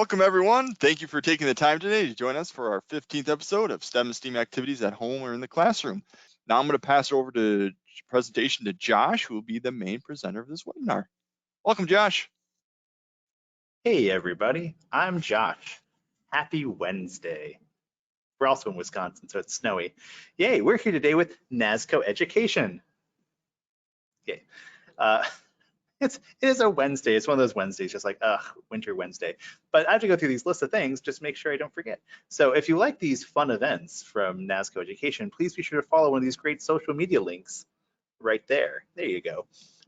Welcome, everyone. Thank you for taking the time today to join us for our 15th episode of STEM and STEAM activities at home or in the classroom. Now I'm going to pass it over to presentation to Josh, who will be the main presenter of this webinar. Welcome, Josh. Hey, everybody. I'm Josh. Happy Wednesday. We're also in Wisconsin, so it's snowy. Yay, we're here today with Nasco Education. Yay. It is a Wednesday. It's one of those Wednesdays, just like, winter Wednesday. But I have to go through these lists of things, just make sure I don't forget. So if you like these fun events from Nasco Education, please be sure to follow one of these great social media links right there. There you go.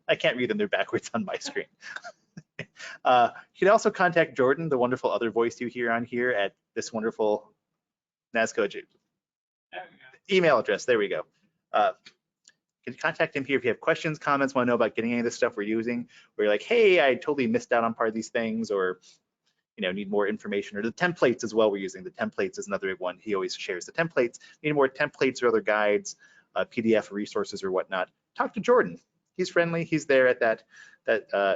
I can't read them, they're backwards on my screen. You can also contact Jordan, the wonderful other voice you hear on here, at this wonderful Nasco email address. There we go. You can contact him here if you have questions, comments, want to know about getting any of the stuff we're using, where you're like, hey, I totally missed out on part of these things, or need more information, or the templates as well we're using. The templates is another big one. He always shares the templates. Need more templates or other guides, PDF resources or whatnot. Talk to Jordan. He's friendly. He's there at that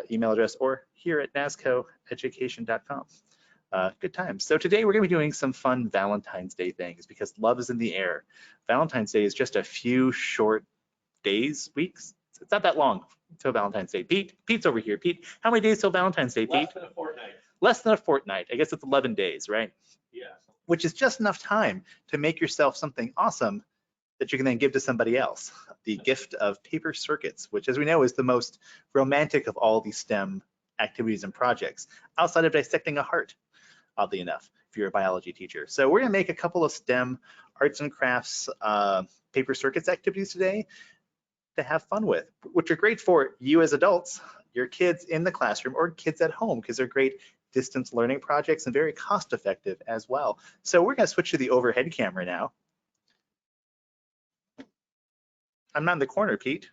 email address, or here at nascoeducation.com. Good times. So today we're going to be doing some fun Valentine's Day things because love is in the air. Valentine's Day is just a few short days, weeks. It's not that long until Valentine's Day. Pete's over here. Pete, how many days till Valentine's Day, Pete? Less than a fortnight. Less than a fortnight. I guess it's 11 days, right? Yeah. Which is just enough time to make yourself something awesome that you can then give to somebody else. The gift of paper circuits, which, as we know, is the most romantic of all these STEM activities and projects, outside of dissecting a heart, oddly enough, if you're a biology teacher. So we're going to make a couple of STEM arts and crafts paper circuits activities today to have fun with, which are great for you as adults, your kids in the classroom, or kids at home, because they're great distance learning projects and very cost effective as well. So we're going to switch to the overhead camera now. I'm not in the corner, Pete.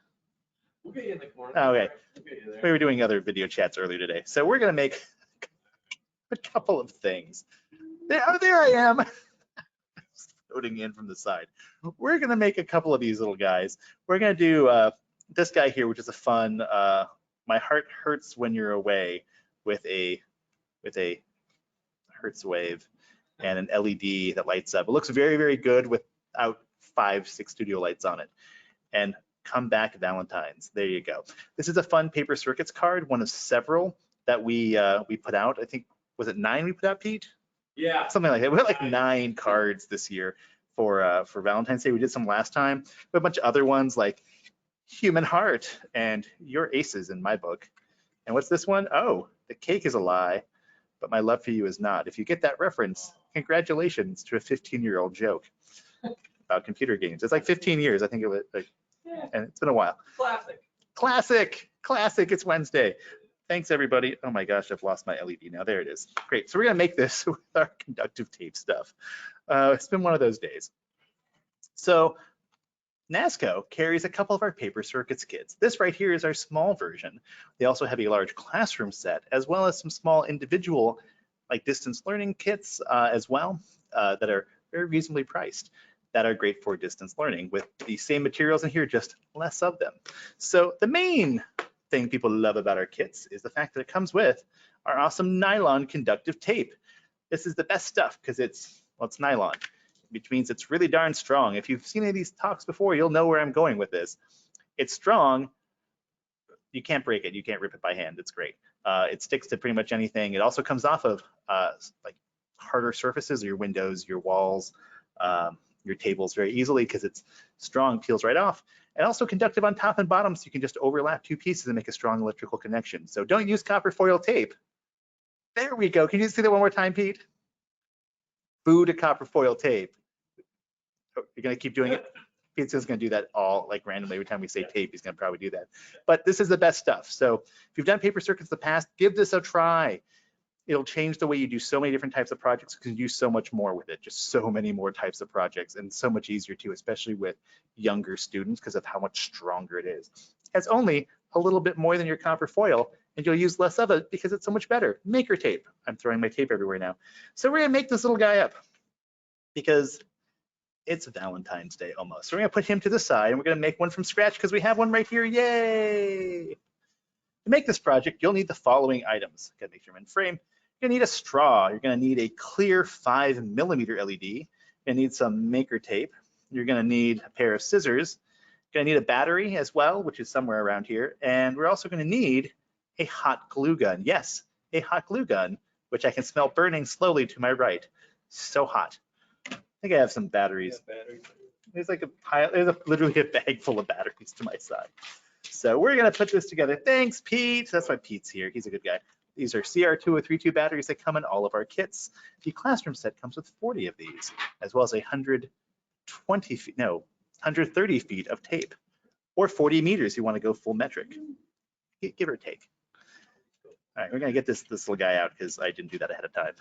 We'll get you in the corner. Okay. We'll get you there. We were doing other video chats earlier today. So we're going to make a couple of things. There I am. Floating in from the side. We're going to make a couple of these little guys. We're going to do this guy here, which is a fun, my heart hurts when you're away, with a hertz wave and an LED that lights up. It looks very, very good without 5-6 studio lights on it. And come back Valentine's. There you go. This is a fun paper circuits card, one of several that we put out. I think, was it 9 we put out, Pete? Yeah. Something like that. We had like 9 cards this year for Valentine's Day. We did some last time. We have a bunch of other ones like Human Heart and Your Aces in my book. And what's this one? Oh, the cake is a lie, but my love for you is not. If you get that reference, congratulations to a 15-year-old joke about computer games. It's like 15 years, I think it was, and it's been a while. Classic. It's Wednesday. Thanks, everybody. Oh my gosh, I've lost my LED now. There it is. Great. So we're going to make this with our conductive tape stuff. It's been one of those days. So Nasco carries a couple of our paper circuits kits. This right here is our small version. They also have a large classroom set, as well as some small individual, like distance learning kits as well, that are very reasonably priced, that are great for distance learning with the same materials in here, just less of them. So the main thing people love about our kits is the fact that it comes with our awesome nylon conductive tape. This is the best stuff because it's nylon, which means it's really darn strong. If you've seen any of these talks before, you'll know where I'm going with this. It's strong. You can't break it. You can't rip it by hand. It's great. It sticks to pretty much anything. It also comes off of like harder surfaces, your windows, your walls, your tables very easily because it's strong, peels right off. And also conductive on top and bottom, so you can just overlap 2 pieces and make a strong electrical connection. So don't use copper foil tape. There we go. Can you see that one more time, Pete? Boo to copper foil tape. Oh, you're gonna keep doing it? Pete's just gonna do that all like randomly every time we say tape, he's gonna probably do that. But this is the best stuff. So if you've done paper circuits in the past, give this a try. It'll change the way you do so many different types of projects because you do so much more with it, just so many more types of projects, and so much easier too, especially with younger students because of how much stronger it is. It's only a little bit more than your copper foil, and you'll use less of it because it's so much better. Maker tape. I'm throwing my tape everywhere now. So we're gonna make this little guy up because it's Valentine's Day almost. So we're gonna put him to the side and we're gonna make one from scratch because we have one right here, yay! To make this project, you'll need the following items. Gotta make sure I'm in frame. You're gonna need a straw. You're gonna need a clear 5mm LED. You're gonna need some maker tape. You're gonna need a pair of scissors. You're gonna need a battery as well, which is somewhere around here. And we're also gonna need a hot glue gun. Yes, a hot glue gun, which I can smell burning slowly to my right. So hot. I think I have some batteries. There's like a pile, literally a bag full of batteries to my side. So we're gonna put this together. Thanks, Pete. That's why Pete's here. He's a good guy. These are CR2032 batteries that come in all of our kits. The classroom set comes with 40 of these, as well as 130 feet of tape, or 40 meters. You want to go full metric, give or take. All right, we're gonna get this little guy out because I didn't do that ahead of time.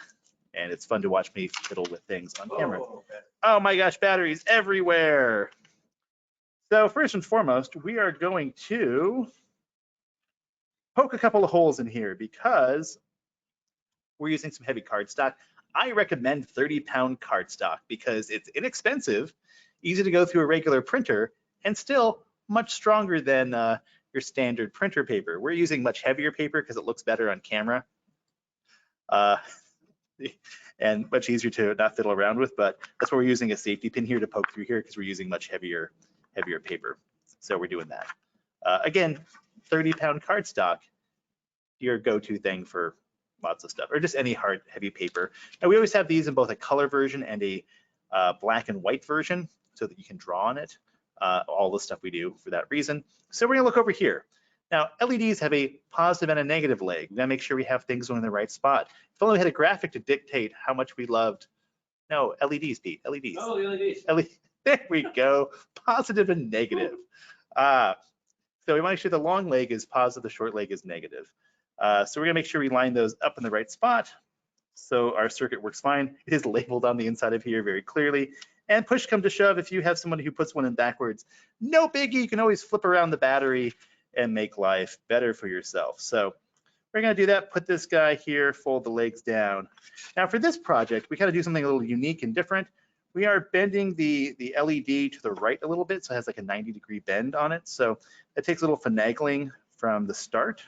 And it's fun to watch me fiddle with things on camera. Oh my gosh, batteries everywhere. So first and foremost, we are going to poke a couple of holes in here because we're using some heavy cardstock. I recommend 30-pound cardstock because it's inexpensive, easy to go through a regular printer, and still much stronger than your standard printer paper. We're using much heavier paper because it looks better on camera. And much easier to not fiddle around with, but that's why we're using a safety pin here to poke through here because we're using much heavier paper. So we're doing that. Again, 30-pound cardstock, your go-to thing for lots of stuff, or just any hard, heavy paper. And we always have these in both a color version and a black and white version so that you can draw on it. All the stuff we do for that reason. So we're gonna look over here. Now, LEDs have a positive and a negative leg. We gotta make sure we have things going in the right spot. If only we had a graphic to dictate how much we loved. No, LEDs, Pete, LEDs. Oh, the LEDs. There we go, positive and negative. So we want to make sure the long leg is positive, the short leg is negative. So we're gonna make sure we line those up in the right spot so our circuit works fine. It is labeled on the inside of here very clearly. And push come to shove, if you have somebody who puts one in backwards, no biggie, you can always flip around the battery and make life better for yourself. So we're gonna do that, put this guy here, fold the legs down. Now for this project, we gotta do something a little unique and different. We are bending the LED to the right a little bit, so it has like a 90-degree bend on it. So it takes a little finagling from the start,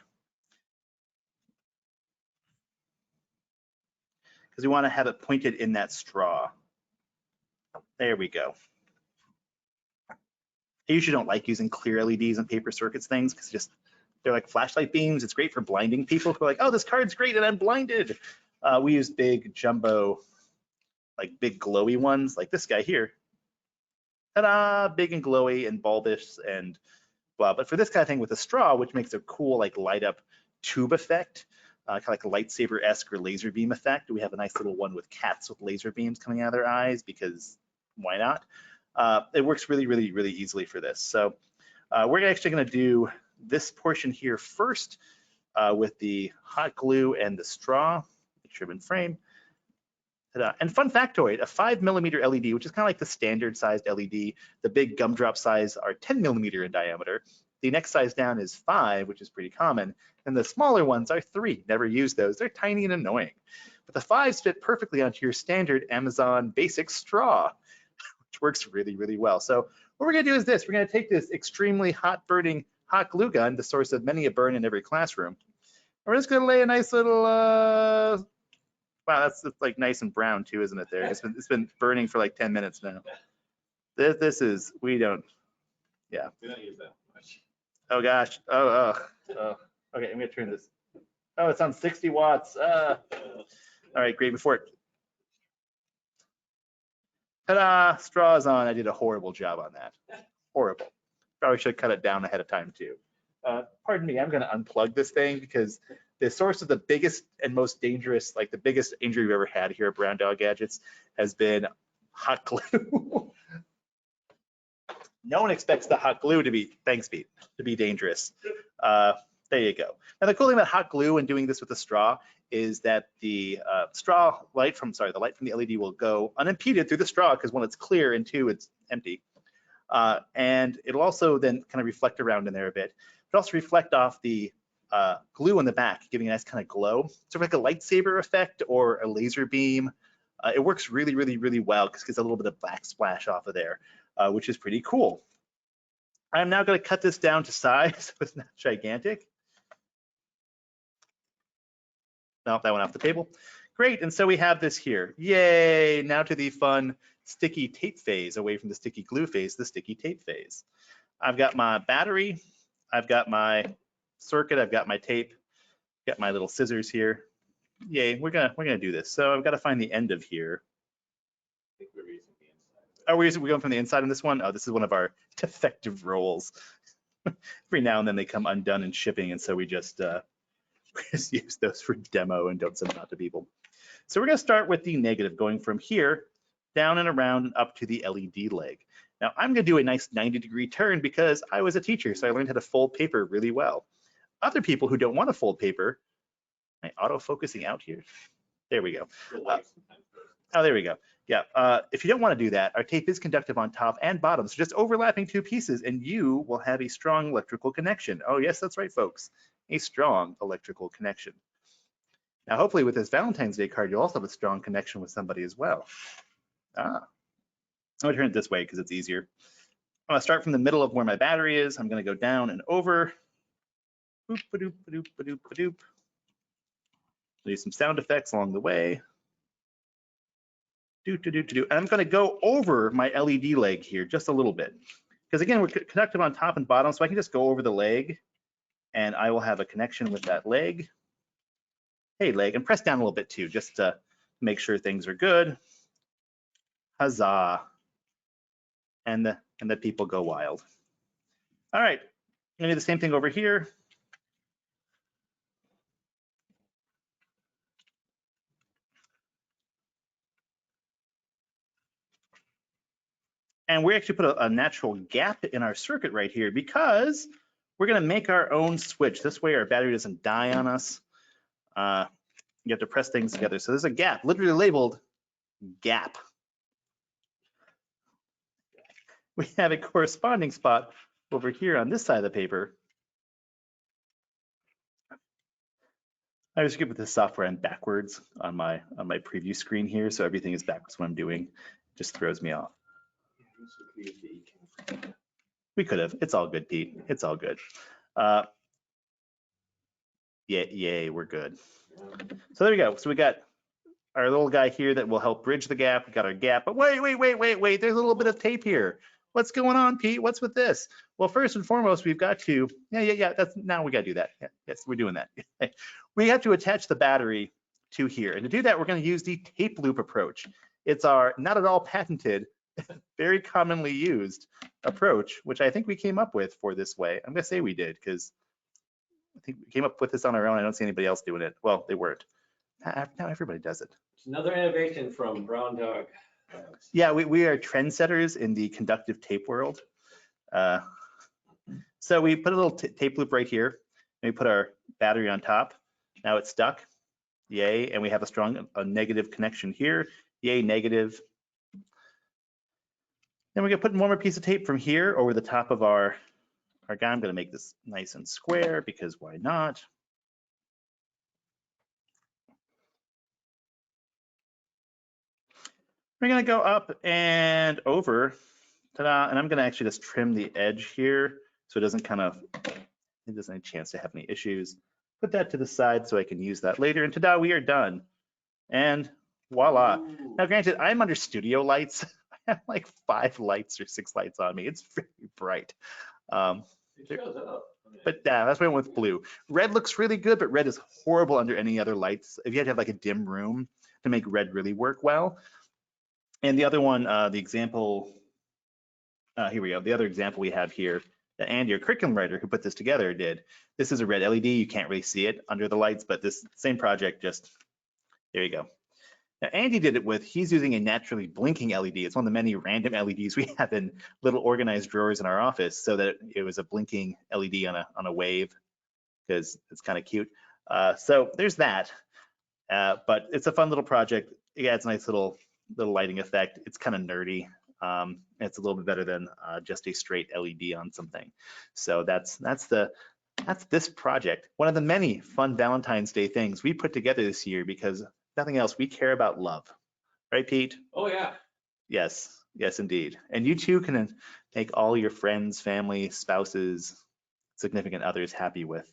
because we wanna have it pointed in that straw. There we go. I usually don't like using clear LEDs and paper circuits things because they're like flashlight beams. It's great for blinding people who are like, oh, this card's great and I'm blinded. We use big jumbo, like big glowy ones like this guy here. Ta-da, big and glowy and bulbous and blah. But for this kind of thing with a straw, which makes a cool like light up tube effect, kind of like a lightsaber-esque or laser beam effect. We have a nice little one with cats with laser beams coming out of their eyes because why not? It works really, really, really easily for this. So we're actually going to do this portion here first with the hot glue and the straw, trim and frame. And fun factoid, a 5mm LED, which is kind of like the standard sized LED. The big gumdrop size are 10mm in diameter. The next size down is 5, which is pretty common. And the smaller ones are 3. Never use those. They're tiny and annoying. But the 5s fit perfectly onto your standard Amazon basic straw, which works really, really well. So what we're gonna do is this. We're gonna take this extremely hot burning hot glue gun, the source of many a burn in every classroom. We're just gonna lay a nice little, wow, that's like nice and brown too, isn't it there? It's been burning for like 10 minutes now. This is, we don't use that much. Oh gosh, oh. Okay, I'm gonna turn this. Oh, it's on 60 watts. All right, great, before it. Ta-da, straws on. I did a horrible job on that. Horrible. Probably should have cut it down ahead of time too. Pardon me, I'm gonna unplug this thing because the source of the biggest and most dangerous, like the biggest injury we've ever had here at Brown Dog Gadgets has been hot glue. No one expects the hot glue to be, thanks Pete, to be dangerous. There you go. Now the cool thing about hot glue and doing this with a straw is that the the light from the LED will go unimpeded through the straw because one, it's clear, and two, it's empty. And it'll also then kind of reflect around in there a bit. It'll also reflect off the glue on the back, giving a nice kind of glow. Sort of like a lightsaber effect or a laser beam. It works really, really, really well because it gets a little bit of black splash off of there, which is pretty cool. I'm now going to cut this down to size so it's not gigantic. No, that went off the table. Great, and so we have this here. Yay, now to the fun sticky tape phase, away from the sticky glue phase, the sticky tape phase. I've got my battery, I've got my circuit, I've got my tape, got my little scissors here. Yay, we're gonna do this. So I've got to find the end of here. I think we're using the inside. Oh, we're going from the inside on this one? Oh, this is one of our defective rolls. Every now and then they come undone in shipping, and so we just use those for demo and don't send them out to people. So we're going to start with the negative, going from here down and around and up to the LED leg. Now I'm going to do a nice 90-degree turn because I was a teacher, so I learned how to fold paper really well. Other people who don't want to fold paper, am I auto-focusing out here? There we go. Oh, there we go. Yeah, if you don't want to do that, our tape is conductive on top and bottom, so just overlapping two pieces and you will have a strong electrical connection. Oh yes, that's right, folks, a strong electrical connection. Now, hopefully with this Valentine's Day card, you'll also have a strong connection with somebody as well. I'm gonna turn it this way because it's easier. I'm gonna start from the middle of where my battery is. I'm gonna go down and over. Boop, ba-doop, ba-doop, ba-doop, ba-doop. Do some sound effects along the way. And I'm going to go over my LED leg here just a little bit. Because again, we're conductive on top and bottom, so I can just go over the leg and I will have a connection with that leg. Hey, leg, and press down a little bit too, just to make sure things are good. Huzzah. And the people go wild. All right, I'm going to do the same thing over here. And we actually put a natural gap in our circuit right here because we're going to make our own switch. This way our battery doesn't die on us. You have to press things together. So there's a gap, literally labeled gap. We have a corresponding spot over here on this side of the paper. I was good with the software and backwards on my preview screen here, so everything is backwards what I'm doing. It just throws me off. We could have. It's all good, Pete. It's all good. Yay, we're good. So there we go. So we got our little guy here that will help bridge the gap. We got our gap, but wait. There's a little bit of tape here. What's going on, Pete? What's with this? Well, first and foremost, we've got to, now we got to do that. Yeah, yes, we're doing that. We have to attach the battery to here. And to do that, we're going to use the tape loop approach. It's our not at all patented, very commonly used approach, which I think we came up with for this way. I'm going to say we did because I think we came up with this on our own. I don't see anybody else doing it. Well, they weren't. Now everybody does it. It's another innovation from Brown Dog. Yeah, we are trendsetters in the conductive tape world. So we put a little tape loop right here. And we put our battery on top. Now it's stuck. Yay. And we have a negative connection here. Yay, negative. Then we're going to put one more piece of tape from here over the top of our guy. I'm going to make this nice and square because why not? We're going to go up and over. Ta-da. And I'm going to actually just trim the edge here so it doesn't have a chance to have any issues. Put that to the side so I can use that later. And ta-da, we are done. And voila. Ooh. Now, granted, I'm under studio lights. I have like 5 lights or 6 lights on me. It's very bright. It shows up. But that's why I went with blue. Red looks really good, but red is horrible under any other lights. If you had to have like a dim room to make red really work well. And the other one, the example, here we go. The other example we have here that Andy, our curriculum writer who put this together, did. This is a red LED. You can't really see it under the lights, but this same project just, there you go. Now Andy did it with, he's using a naturally blinking LED. It's one of the many random LEDs we have in little organized drawers in our office so that it was a blinking LED on a wave because it's kind of cute. So there's that, but it's a fun little project. It adds a nice little lighting effect. It's kind of nerdy. It's a little bit better than just a straight LED on something. So that's this project. One of the many fun Valentine's Day things we put together this year because nothing else, we care about love. Right, Pete? Oh, yeah. Yes, indeed. And you too can make all your friends, family, spouses, significant others happy with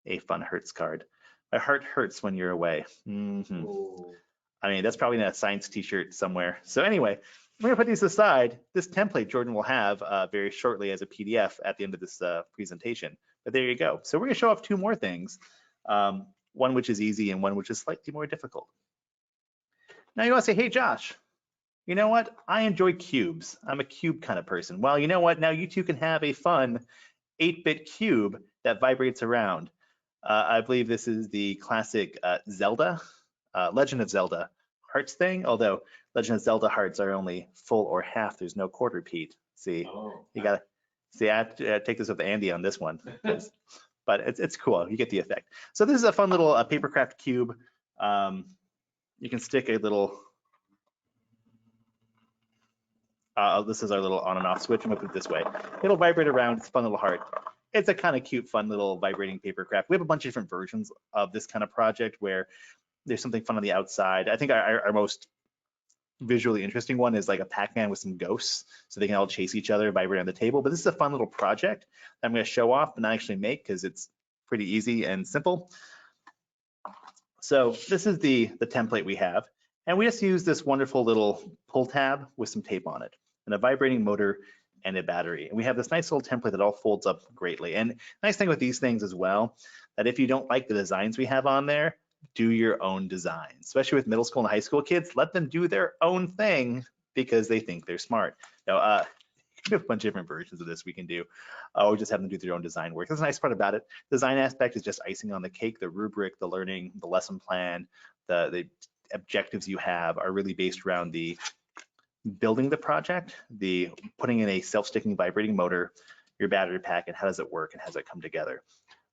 a fun Hertz card. My heart hurts when you're away. Mhm. Oh. I mean, that's probably in a science t-shirt somewhere. So anyway, we're gonna put these aside. This template Jordan will have very shortly as a PDF at the end of this presentation. But there you go. So we're gonna show off two more things. One which is easy and one which is slightly more difficult. Now you wanna say, hey Josh, you know what? I enjoy cubes. I'm a cube kind of person. Well, you know what? Now you two can have a fun 8-bit cube that vibrates around. I believe this is the classic Zelda, Legend of Zelda hearts thing, although Legend of Zelda hearts are only full or half. There's no quarter, Pete. See, Oh. you gotta see. I have to take this with Andy on this one, but it's cool. You get the effect. So this is a fun little papercraft cube. You can stick a little. This is our little on and off switch. I'm gonna put it this way. It'll vibrate around. It's a fun little heart. It's a kind of cute, fun little vibrating paper craft. We have a bunch of different versions of this kind of project where there's something fun on the outside. I think our most visually interesting one is like a Pac-Man with some ghosts, so they can all chase each other, vibrate on the table. But this is a fun little project that I'm going to show off, but not actually make because it's pretty easy and simple. So this is the template we have, and we just use this wonderful little pull tab with some tape on it and a vibrating motor and a battery. And we have this nice little template that all folds up greatly. And nice thing with these things as well, that if you don't like the designs we have on there, do your own design, especially with middle school and high school kids. Let them do their own thing because they think they're smart. Now, we have a bunch of different versions of this we can do. Or just have them do their own design work. That's the nice part about it. Design aspect is just icing on the cake. The rubric, the learning, the lesson plan, the objectives you have are really based around the building the project, the putting in a self-sticking vibrating motor, your battery pack, and how does it work and how does it come together.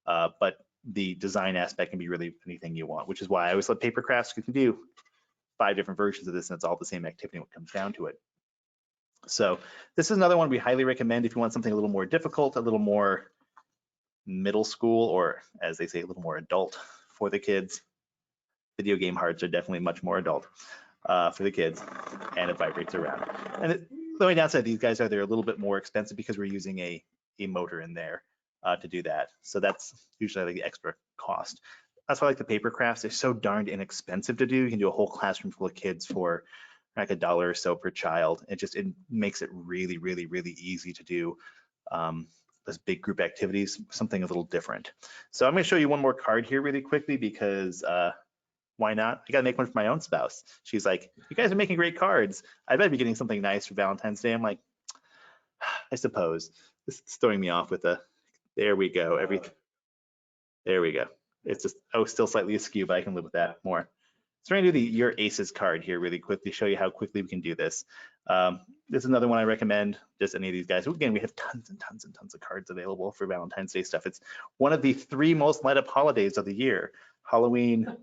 But the design aspect can be really anything you want, which is why I always love paper crafts. You can do 5 different versions of this and it's all the same activity when it comes down to it. So this is another one we highly recommend if you want something a little more difficult, a little more middle school, or as they say, a little more adult for the kids. Video game hearts are definitely much more adult for the kids, and it vibrates around. And the only downside, these guys are they're a little bit more expensive because we're using a motor in there to do that. So that's usually like the extra cost. That's why I like the paper crafts. They're so darned inexpensive to do. You can do a whole classroom full of kids for like $1 or so per child. It makes it really, really, really easy to do those big group activities, something a little different. So I'm going to show you one more card here really quickly because why not? I got to make one for my own spouse. She's like, you guys are making great cards. I better be getting something nice for Valentine's Day. I'm like, I suppose. This is throwing me off with the, there we go. There we go. It's just, oh, still slightly askew, but I can live with that more. So we're gonna do your aces card here really quickly, show you how quickly we can do this. This is another one I recommend, just any of these guys. Again, we have tons and tons and tons of cards available for Valentine's Day stuff. It's one of the 3 most light up holidays of the year. Halloween,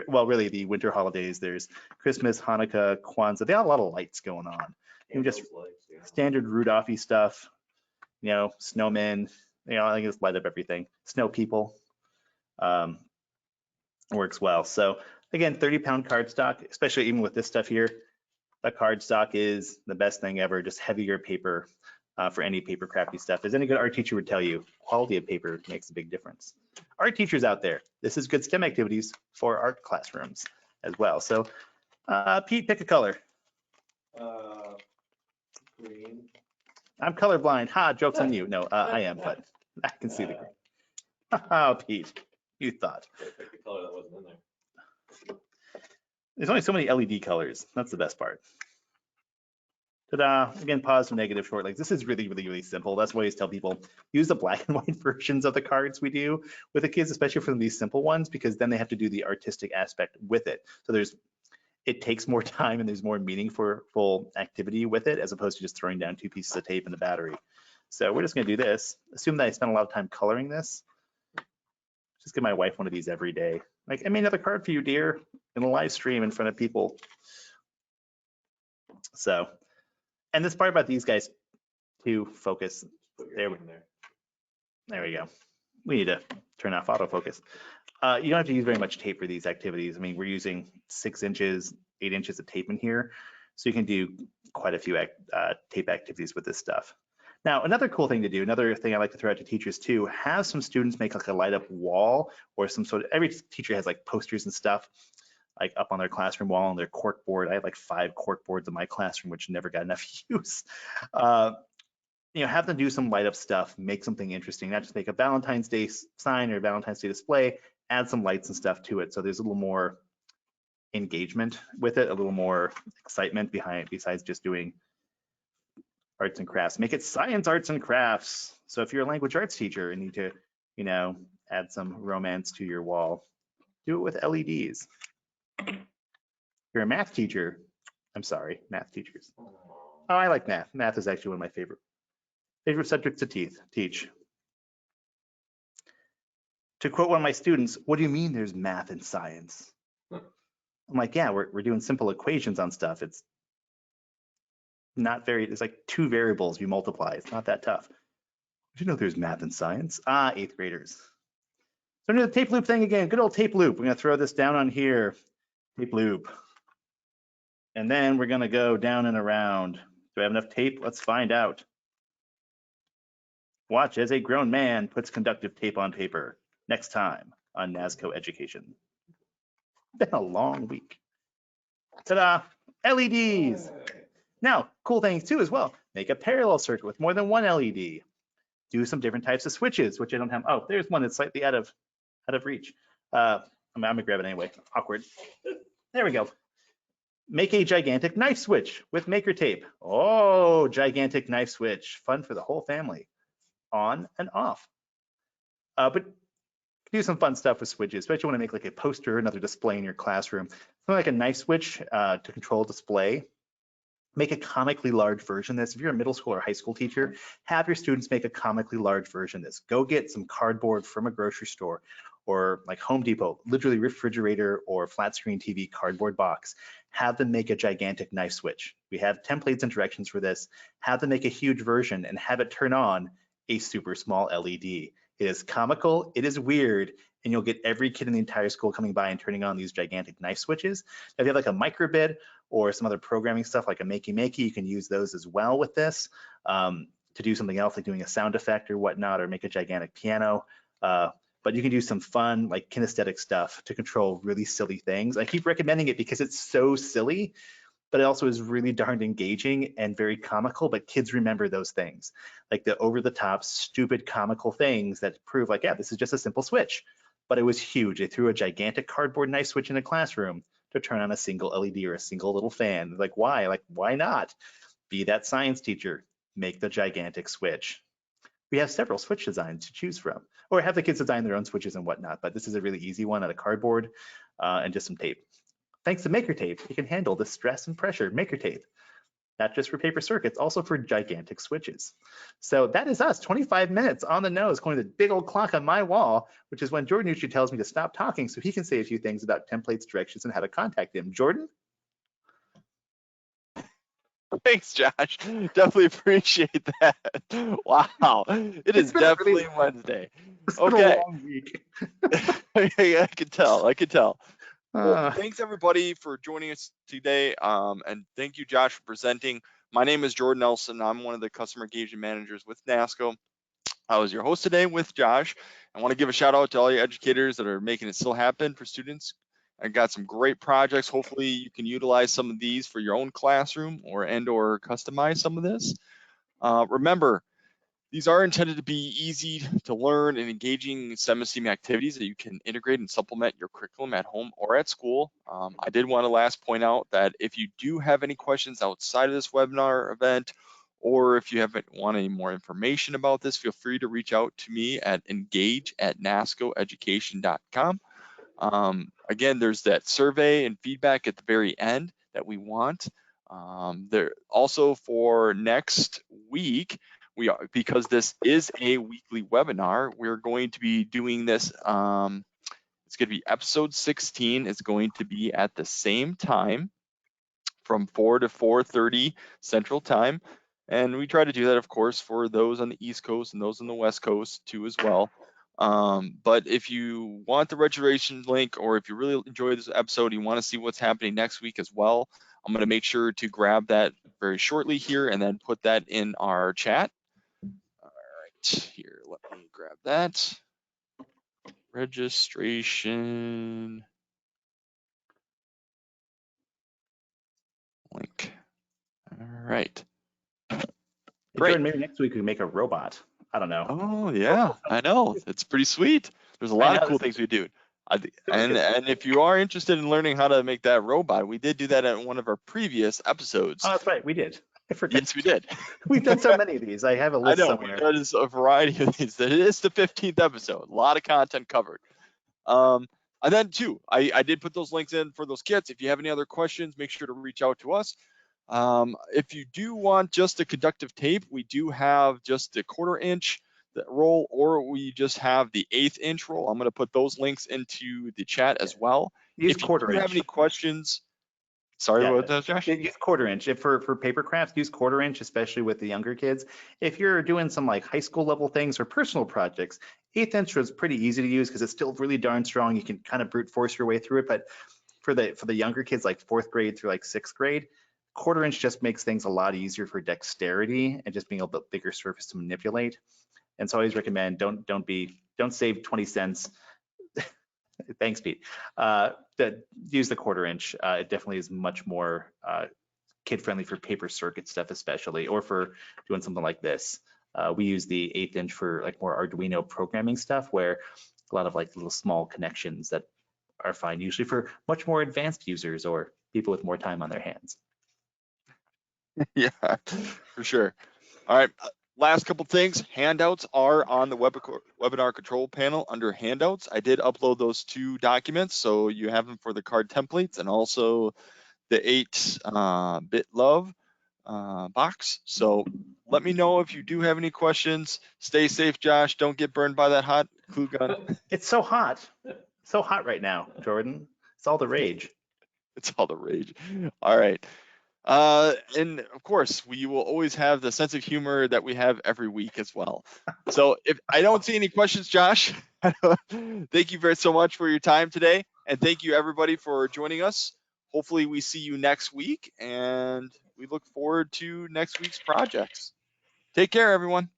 well, really the winter holidays. There's Christmas, Hanukkah, Kwanzaa. They have a lot of lights going on. Even just standard Rudolphy stuff, you know, snowmen, you know, I just light up everything. Snow people works well. So again, 30-pound cardstock, especially even with this stuff here, the cardstock is the best thing ever, just heavier paper for any paper crafty stuff. As any good art teacher would tell you, quality of paper makes a big difference. Art teachers out there, this is good STEM activities for art classrooms as well. So Pete, pick a color. Green. I'm colorblind. Ha, joke's on you. No, I am, but I can see the green. Oh, Pete, you thought. Pick the color that wasn't in there. There's only so many LED colors. That's the best part. Ta-da. Again, positive, negative, short legs. This is really, really, really simple. That's why I always tell people, use the black and white versions of the cards we do with the kids, especially for these simple ones, because then they have to do the artistic aspect with it. So it takes more time and there's more meaningful activity with it as opposed to just throwing down 2 pieces of tape and the battery. So we're just gonna do this. Assume that I spent a lot of time coloring this. Just give my wife one of these every day. Like, I made another card for you, dear, in a live stream in front of people. So, and this part about these guys to focus. There we go. We need to turn off autofocus. You don't have to use very much tape for these activities. I mean, we're using 6 inches, 8 inches of tape in here. So you can do quite a few tape activities with this stuff. Now, another cool thing to do, another thing I like to throw out to teachers too, have some students make like a light up wall or some sort of, every teacher has like posters and stuff like up on their classroom wall on their cork board. I have like 5 cork boards in my classroom, which never got enough use. Have them do some light up stuff, make something interesting, not just make a Valentine's Day sign or a Valentine's Day display, add some lights and stuff to it. So there's a little more engagement with it, a little more excitement behind it besides just doing arts and crafts. Make it science, arts and crafts. So if you're a language arts teacher and need to, add some romance to your wall, do it with LEDs. If you're a math teacher, I'm sorry, math teachers. Oh, I like math. Math is actually one of my favorite subjects to teach. To quote one of my students, what do you mean there's math and science? I'm like, yeah, we're doing simple equations on stuff. It's not very, it's like 2 variables you multiply. It's not that tough. Did you know there's math and science? 8th graders. So I'm doing the tape loop thing again, good old tape loop. We're gonna throw this down on here, tape loop. And then we're gonna go down and around. Do I have enough tape? Let's find out. Watch as a grown man puts conductive tape on paper. Next time on Nasco Education. Been a long week. Ta-da, LEDs. Now, cool things too as well. Make a parallel circuit with more than 1 LED. Do some different types of switches, which I don't have. Oh, there's one that's slightly out of reach. I'm gonna grab it anyway. Awkward. There we go. Make a gigantic knife switch with maker tape. Oh, gigantic knife switch. Fun for the whole family. On and off. But do some fun stuff with switches, especially when you make like a poster or another display in your classroom. Something like a knife switch to control display. Make a comically large version of this. If you're a middle school or high school teacher, have your students make a comically large version of this. Go get some cardboard from a grocery store or like Home Depot, literally refrigerator or flat screen TV cardboard box. Have them make a gigantic knife switch. We have templates and directions for this. Have them make a huge version and have it turn on a super small LED. It is comical, it is weird, and you'll get every kid in the entire school coming by and turning on these gigantic knife switches. If you have like a microbit or some other programming stuff like a makey, you can use those as well with this to do something else like doing a sound effect or whatnot, or make a gigantic piano. But you can do some fun like kinesthetic stuff to control really silly things. I keep recommending it because it's so silly, but it also is really darned engaging and very comical, but kids remember those things, like the over-the-top, stupid, comical things that prove like, yeah, this is just a simple switch, but it was huge. They threw a gigantic cardboard knife switch in a classroom to turn on a single LED or a single little fan. Like, why? Like, why not? Be that science teacher, make the gigantic switch. We have several switch designs to choose from, or have the kids design their own switches and whatnot, but this is a really easy one out of cardboard and just some tape. Thanks to maker tape, you can handle the stress and pressure. Maker tape, not just for paper circuits, also for gigantic switches. So that is us, 25 minutes on the nose, according to the big old clock on my wall, which is when Jordan usually tells me to stop talking so he can say a few things about templates, directions, and how to contact him. Jordan? Thanks, Josh. Definitely appreciate that. Wow, it is definitely Wednesday. Okay. It's been a long week. I can tell. Well, thanks everybody for joining us today, and thank you, Josh, for presenting. My name is Jordan Nelson. I'm one of the customer engagement managers with Nasco. I was your host today with Josh. I want to give a shout out to all your educators that are making it still happen for students. I got some great projects. Hopefully you can utilize some of these for your own classroom or customize some of this. Remember, these are intended to be easy to learn and engaging STEM and STEAM activities that you can integrate and supplement your curriculum at home or at school. I did want to last point out that if you do have any questions outside of this webinar event, or if you want any more information about this, feel free to reach out to me at engage@nascoeducation.com. Again, there's that survey and feedback at the very end that we want. There also for next week, because this is a weekly webinar, we're going to be doing this. It's going to be episode 16. It's going to be at the same time from 4 to 4:30 Central Time. And we try to do that, of course, for those on the East Coast and those on the West Coast too as well. But if you want the registration link, or if you really enjoy this episode, you want to see what's happening next week as well, I'm going to make sure to grab that very shortly here and then put that in our chat. Here, let me grab that. Registration link. All right. Great. Jordan, maybe next week we can make a robot. I don't know. Oh yeah, I know. It's pretty sweet. There's a lot of cool things we do. And if you are interested in learning how to make that robot, we did do that in one of our previous episodes. Oh, that's right. We did. I forget. Yes, we did. We've done so many of these. I have a I list know. somewhere. We've done a variety of these. It is the 15th episode. A lot of content covered. And then too, I did put those links in for those kits. If you have any other questions, make sure to reach out to us. If you do want just a conductive tape, we do have just the 1/4 inch roll, or we just have the 1/8 inch roll. I'm going to put those links into the chat as well. Use If you 1/4 do have inch. any questions, sorry, Yeah, what was that, Josh? use 1/4 inch. If for paper crafts, use 1/4 inch, especially with the younger kids. If you're doing some like high school level things or personal projects, 1/8 inch is pretty easy to use because it's still really darn strong. You can kind of brute force your way through it. But for the younger kids, like 4th grade through like 6th grade, 1/4 inch just makes things a lot easier for dexterity and just being a bit bigger surface to manipulate. And so I always recommend don't save 20 cents. Thanks, Pete. Use the 1/4 inch. It definitely is much more kid friendly for paper circuit stuff, especially, or for doing something like this. We use the 1/8 inch for like more Arduino programming stuff, where a lot of like little small connections that are fine usually for much more advanced users or people with more time on their hands. Yeah, for sure. All right. Last couple things. Handouts are on the webinar control panel under handouts. I did upload those 2 documents, so you have them for the card templates and also the 8-bit love box. So let me know if you do have any questions. Stay safe, Josh. Don't get burned by that hot glue gun. It's so hot right now, Jordan. It's all the rage. It's all the rage. All right. And of course, we will always have the sense of humor that we have every week as well. So if I don't see any questions, Josh, thank you very so much for your time today. And thank you everybody for joining us. Hopefully we see you next week, and we look forward to next week's projects. Take care, everyone.